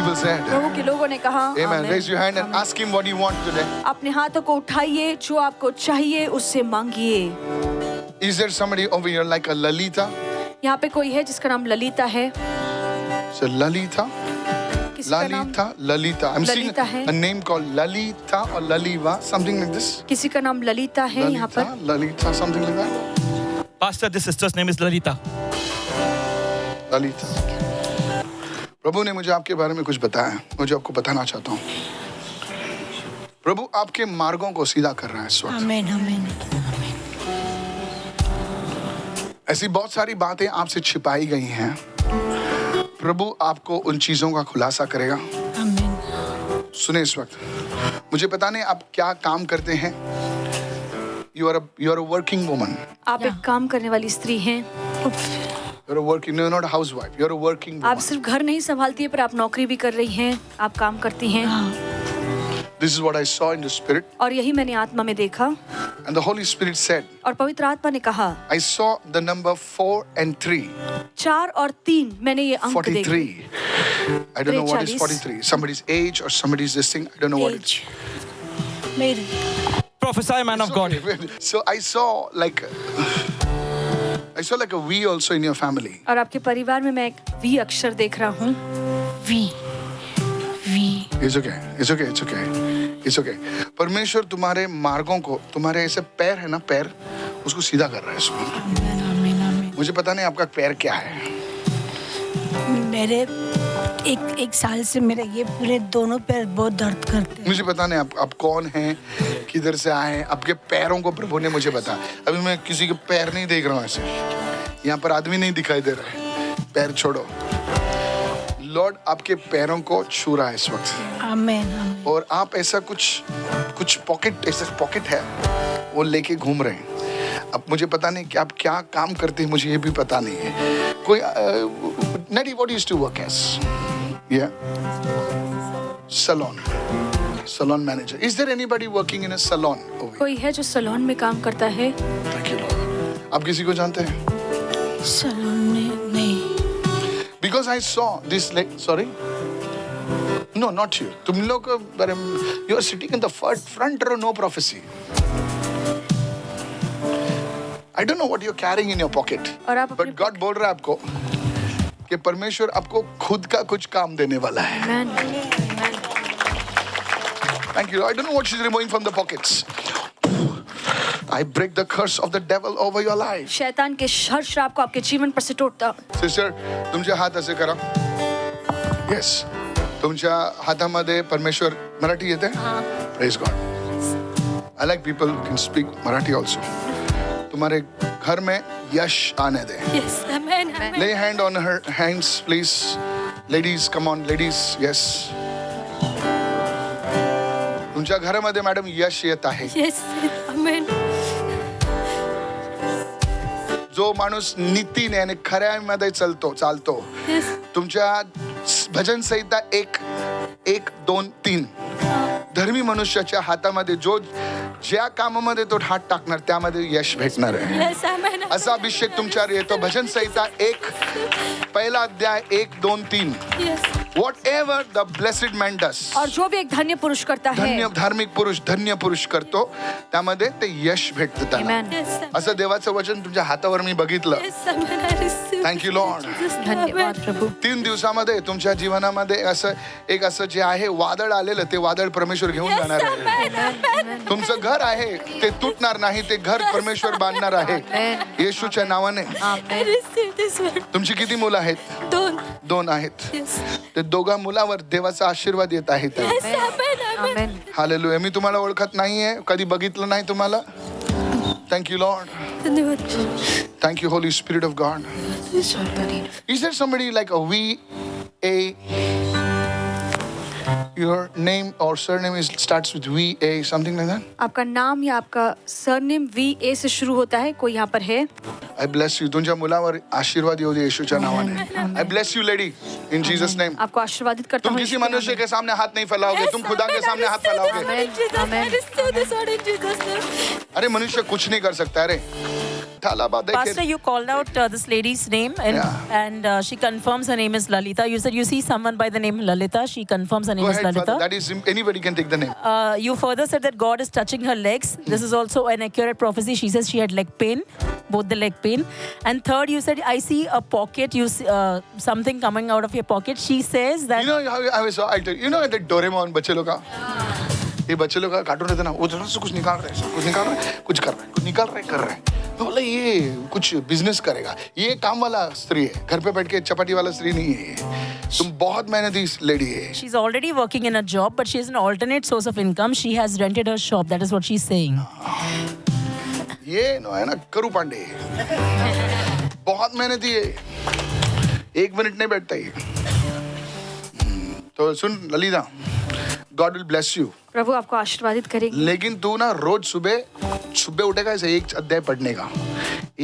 people said. प्रभु के लोगों ने कहा Amen. आमीन। Raise your hand and ask him what you want today. अपने हाथों को उठाइए, जो आपको चाहिए उससे मांगिए। Is there somebody over here like a Lalita? यहाँ पे कोई है जिसका नाम ललिता है? So Lalita? किसी का नाम Lalita. I'm seeing Lalita है। a name called Lalita or Laliva, something like this. किसी का नाम ललिता है यहाँ पर? Lalita, something like that. Pastor, this sister's name is Lalita. Lalita. प्रभु ने मुझे आपके बारे में कुछ बताया, मुझे आपको बताना चाहता हूँ। प्रभु आपके मार्गों को सीधा कर रहा है इस वक्त। आमीन आमीन। ऐसी बहुत सारी बातें आपसे छिपाई गई हैं, प्रभु आपको उन चीजों का खुलासा करेगा। आमीन। सुने इस वक्त, मुझे पता नहीं आप क्या काम करते हैं। You are a working woman. आप एक काम करने वाली स्त्री हैं। You're a working, no, not a housewife. You're a working woman. आप सिर्फ घर नहीं संभालती है, पर आप नौकरी भी कर रही हैं, आप काम करती हैं। This is what I saw in the spirit. और यही मैंने आत्मा में देखा। And the Holy Spirit said, और पवित्र आत्मा ने कहा, I saw the number 4 and 3. 4 और 3 मैंने ये अंक देखे। 43. I don't know what is 43. 43. Somebody's age or somebody's this thing. I don't know what it is. मेरी Prophesy, man of God. So I saw like a V also in your family. और आपके परिवार में मैं एक V अक्षर देख रहा हूँ। V V It's okay. It's okay. It's okay. It's okay. परमेश्वर तुम्हारे मार्गों को, तुम्हारे ऐसे पैर है ना, पैर उसको सीधा कर रहा है इसको। आमीन आमीन आमीन। मुझे पता नहीं आपका पैर क्या है। मेरे एक साल से मेरे ये पूरे दोनों पैर बहुत दर्द करते हैं। मुझे पता नहीं आप कौन हैं, किधर से आए हैं। आपके पैरों को प्रभु ने मुझे बताया। अभी मैं किसी के पैर नहीं देख रहा हूँ ऐसे। यहाँ पर आदमी नहीं दिखाई दे रहे। पैर छोड़ो। लॉर्ड आपके पैरों को छू रहा है इस वक्त। आमीन आमीन। और आप ऐसा कुछ पॉकेट, ऐसा पॉकेट है वो लेके घूम रहे हैं। अब मुझे पता नहीं कि आप क्या काम करते हैं, मुझे ये भी पता नहीं है। कोई Nadi, what used to work as? Yeah. Salon manager. Is there anybody working in a salon over here? कोई है जो सैलून में काम करता है? Thank you, Lord. आप किसी को जानते हैं? सैलून में नहीं। Because I saw this sorry? No, not you. तुम लोग you are sitting in the front row, no prophecy. I don't know what you're carrying in your pocket. और आप But God बोल रहा है आपको कि परमेश्वर आपको खुद का कुछ काम देने वाला है। Amen. Thank you. I don't know what she's removing from the pockets. I break the curse of the devil over your life. शैतान के हर श्राप को आपके जीवन पर से तोड़ता। Sister, तुमच्या हात असे करा. Yes. तुमच्या हातामध्ये परमेश्वर मराठी येते? Praise God. I like people who can speak Marathi also. तुम्हारे घर में यश आने दे. Yes, amen, amen. Lay hand on her hands, please. Ladies, come on, ladies. Yes. तुमच्या घरामध्ये मॅडम यश येत आहे. Yes, amen. जो माणूस नीतीने आणि खऱ्यामध्ये चालतो. Yes. तुमच्या भजन संहिता 1, 2, 3. धर्मी मनुष्याच्या हातामध्ये ज्या कामामध्ये तो हात टाकणार त्यामध्ये यश भेटणार आहे. Yes, amen. असा अभिषेक तुमच्यावर येतो. भजन संहिता 1 पहिला अध्याय 1, 2, 3. Yes. Whatever the blessed man does. और जो भी एक धन्य पुरुष करता है, धन्य पुरुष करतो त्यामध्ये ते यश भेटतं त्याला. Amen. Yes, amen. असं देवाचं वचन तुमच्या हातावर मी बघितलं. Yes, amen. I receive. Thank you, Lord. Jesus, धन्यवाद amen. प्रभु। 3 दिवसामध्ये तुमच्या जीवनामध्ये असं जे आहे वादळ आलेलं, ते वादळ परमेश्वर घेऊन Yes, जाणार आहे. amen, amen. तुमचं घर आहे ते तुटणार नाही, ते घर परमेश्वर बांधणार आहे येशूच्या नावाने. I receive this word. तुमची किती मुलं आहेत? 2. आहेत. Yes. ते दोघा मुलावर देवाचा आशीर्वाद येत आहे. Yes, amen, amen. Amen. Hallelujah. मी तुम्हाला ओळखत नाहीये, कधी बघितलं नाही तुम्हाला. Thank you Lord. धन्यवाद. Thank you Holy Spirit of God. Is there somebody like a V.A.? Your name or surname starts with V.A. something like that? आपका नाम या आपका सरनेम V.A. से शुरू होता है? कोई यहाँ पर है? I bless you. तुमच्या मुलावर आशीर्वाद येऊ दे येशूच्या नावाने. I bless you lady in Jesus name. आपको आशीर्वादित करता तुम हूँ किसी यीशु के नाम मनुष्य में। के सामने हाथ नहीं फैलाओगे, तुम खुदा के सामने हाथ फैलाओगे. I receive this word in Jesus' name. अरे मनुष्य कुछ नहीं कर सकता. अरे Pastor, you called out this lady's name, and she confirms her name is Lalita. You said you see someone by the name Lalita. She confirms her name Go is ahead, Lalita. Father. That is, anybody can take the name. You further said that God is touching her legs. This is also an accurate prophecy. She says she had leg pain, both the leg pain. And third, you said, I see a pocket. You see, something coming out of your pocket. She says that. You know how I saw, you know the Doraemon बच्चे लोग का ये बच्चे लोग का cartoon रहता ना वो थोड़ा सा कुछ निकाल रहे हैं कुछ निकाल रहे हैं कुछ कर रहे हैं कुछ निकाल रहे हैं कर रहे हैं तो बोला ये कुछ बिजनेस करेगा ये काम वाला स्त्री है घर पे बैठ के चपाटी वाला स्त्री नहीं है ये तुम बहुत मेहनती लेडी है She's already working in a job, but she has an alternate source of income. She has rented her shop. That is what she's saying. ये नो है ना करू पांडे बहुत मेहनती है 1 मिनट नहीं बैठता ये तो सुन Lalita God will bless you. प्रभु आपको आशीर्वादित करेंगे लेकिन तू ना रोज सुबह उठेगा ऐसे एक अध्याय पढ़ने का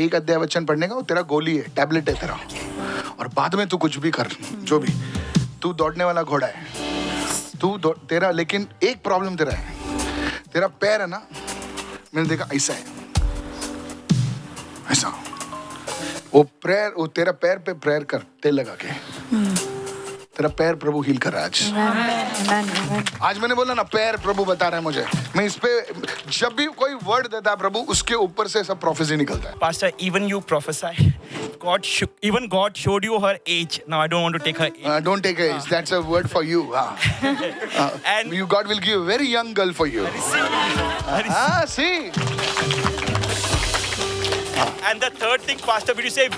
एक अध्याय वचन पढ़ने का वो तेरा गोली है टैबलेट है तेरा और बाद में तू कुछ भी कर जो भी तू दौड़ने वाला घोड़ा है तेरा लेकिन एक प्रॉब्लम तेरा है तेरा पैर है ना मैंने देखा ऐसा है ऐसा वो तेरा पैर पे प्रेयर कर तेल लगा के तेरा पैर प्रभु हील कर रहा है आज मैंने बोला ना पैर प्रभु बता रहा है मुझे मैं इस पे जब भी कोई वर्ड देता है प्रभु उसके ऊपर से सब प्रोफेसी निकलता है Pastor, even you prophesy. Even God showed you her age. Now I don't want to take her age. don't take age that's a word for you And God will give a very young girl for you see And the third thing, Pastor, will you say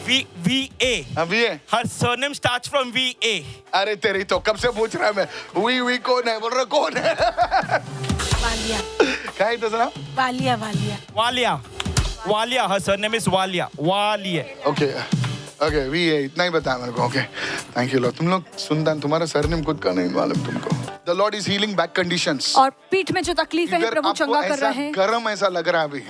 VA? अभी है Her surname starts from VA. अरे तेरी तो कब से पूछ रहा है मैं वी कौन है बोल रहा कौन है वालिया क्या है तो सुना Walia Walia Walia. Her surname is Walia. Walia. Okay V है इतना ही बताया मेरे को ओके थैंक यू लॉर्ड तुम लोग सुनता तुम्हारा सरनेम खुद का नहीं मालूम तुमको the Lord is healing back conditions और पीठ में जो तकलीफ है प्रभु चंगा कर रहा है गरम ऐसा लग रहा है अभी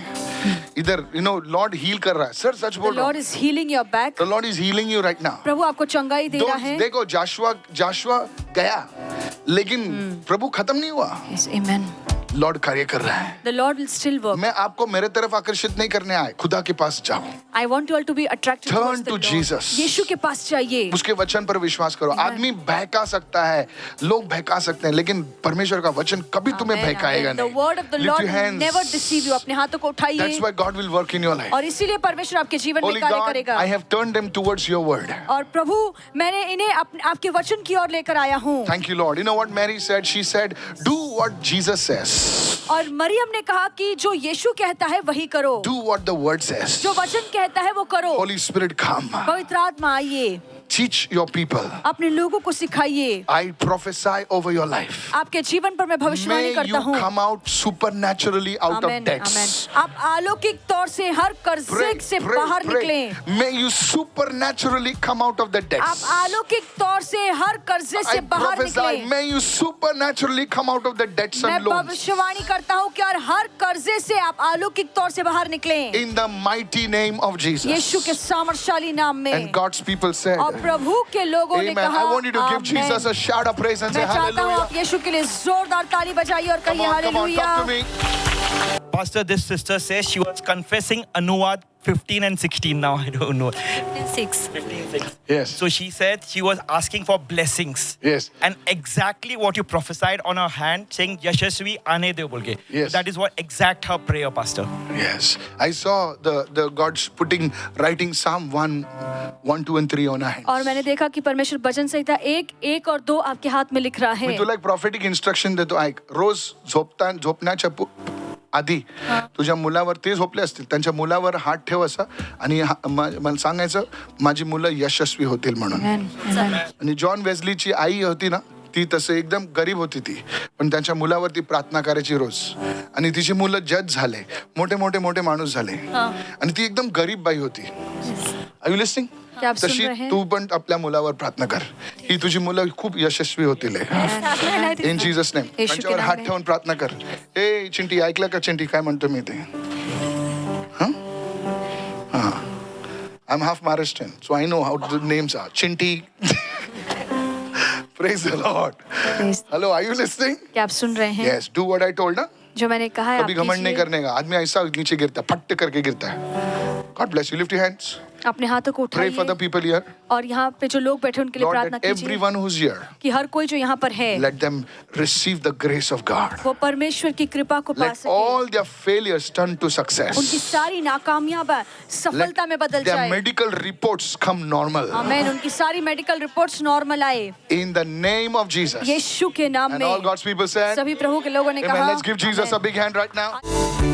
इधर लॉर्ड हील कर रहा है सर सच बोल रहा हूं Lord is healing your back the Lord is healing you right now प्रभु आपको चंगाई दे रहा है देखो जाशुआ गया लेकिन प्रभु खत्म नहीं हुआ आमेन लॉर्ड कार्य कर रहा है The Lord will still work. मैं आपको मेरे तरफ आकर्षित नहीं करने आए खुदा के पास जाओ I want you all to be attracted Turn towards the to Lord. Jesus. यीशु के पास चाहिए उसके वचन पर विश्वास करो आदमी बहका सकता है लोग बहका सकते हैं लेकिन परमेश्वर का वचन कभी तुम्हें Amen, बहकाएगा amen. The नहीं word of the Lift Lord your will hands. never deceive you. अपने हाथों को उठाइए That's why God will work in your life और इसीलिए परमेश्वर आपके जीवन में Holy कार्य God करेगा I have turned them towards your word और प्रभु मैंने इन्हें आपके वचन की ओर लेकर आया हूँ Thank you Lord you know what Mary said she said do what Jesus says और मरियम ने कहा कि जो यीशु कहता है वही करो do what the word says जो वचन कहता है वो करो Holy Spirit come पवित्र आत्मा आइए teach your people अपने लोगों को सिखाइए I prophesy over your life आपके जीवन पर मैं भविष्यवाणी May करता you हूँ come out supernaturally out of amen debts आमेन आप अलौकिक तौर से हर कर्जे से बाहर निकलें May you supernaturally come out of the debts आप अलौकिक तौर से हर कर्जे से I बाहर prophesy निकलें may you supernaturally come out of the debts मैं and loans भविष्यवाणी करता हूँ कि हर कर्जे से आप अलौकिक तौर से बाहर निकलें in the mighty name of Jesus यीशु के सामर्थ्यशाली नाम में and God's people said और प्रभु के लोगों ने Amen कहा I want you to give Jesus a shout of praise and say मैं चाहता हूँ hallelujah आप यीशु के लिए जोरदार ताली बजाइए और Come कहिए on, come on, hallelujah talk to me. Pastor, this sister says she was confessing Anuvad 15 and 16 now. I don't know. 6. 15, 6. Yes. So she said she was asking for blessings. Yes. And exactly what you prophesied on her hand, saying Yashasvi Ane De Bolge. Yes. That is what exact her prayer, Pastor. Yes. I saw the God's writing Psalm 1, 2 and 3 on her hands. और मैंने देखा कि परमेश्वर भजन संहिता 1 और 2 आपके हाथ में लिख रहा है मी तुला एक प्रॉफिटिक इन्स्ट्रक्शन देतो ऐक रोज झोपण्याच्या आधी तुझ्या मुलावर ते झोपले असतील त्यांच्या मुलावर हात ठेव असा आणि मला सांगायचं माझी मुलं यशस्वी होतील म्हणून आणि जॉन वेस्लीची आई होती ना ती तसं एकदम गरीब होती ती पण त्यांच्या मुलावरती प्रार्थना करायची रोज आणि तिची मुलं जज झाले मोठे माणूस झाले आणि ती एकदम गरीब बाई होती आर यू लिस्निंग तशी तू पण आपल्या मुलावर प्रार्थना कर ही तुझी मुलं खूप यशस्वी होतील इन जीसस नेम त्यांच्यावर हात ठेवून प्रार्थना कर ए चिंटी ऐकलं का चिंटी काय म्हणतो मी ते I am half Maharashtrian so I know how the names are चिंटी Praise the Lord. Hello, are you listening? क्या आप सुन रहे हैं? Yes, do what I told ना. जो मैंने कहा है कभी घमंड नहीं करने का आदमी ऐसा नीचे गिरता है फट करके गिरता है God bless you. Lift your hands. अपने हाथों को Pray for the उठाइए people here. और यहाँ पे जो लोग बैठे उनके लिए Lord, प्रार्थना let कीजिए everyone who's here, कि हर कोई जो यहाँ पर है let them receive the grace of God. वो परमेश्वर की कृपा को पा Let सके, all their failures turn to उनकी success. सारी नाकामियां सफलता में बदल Their जाए। medical reports come normal. आमेन। उनकी सारी मेडिकल रिपोर्ट्स नॉर्मल आए In the name of Jesus. यीशु के नाम And all में। God's people said, सभी प्रभु के लोगों ने Amen. कहा Let's give Jesus a big hand right now.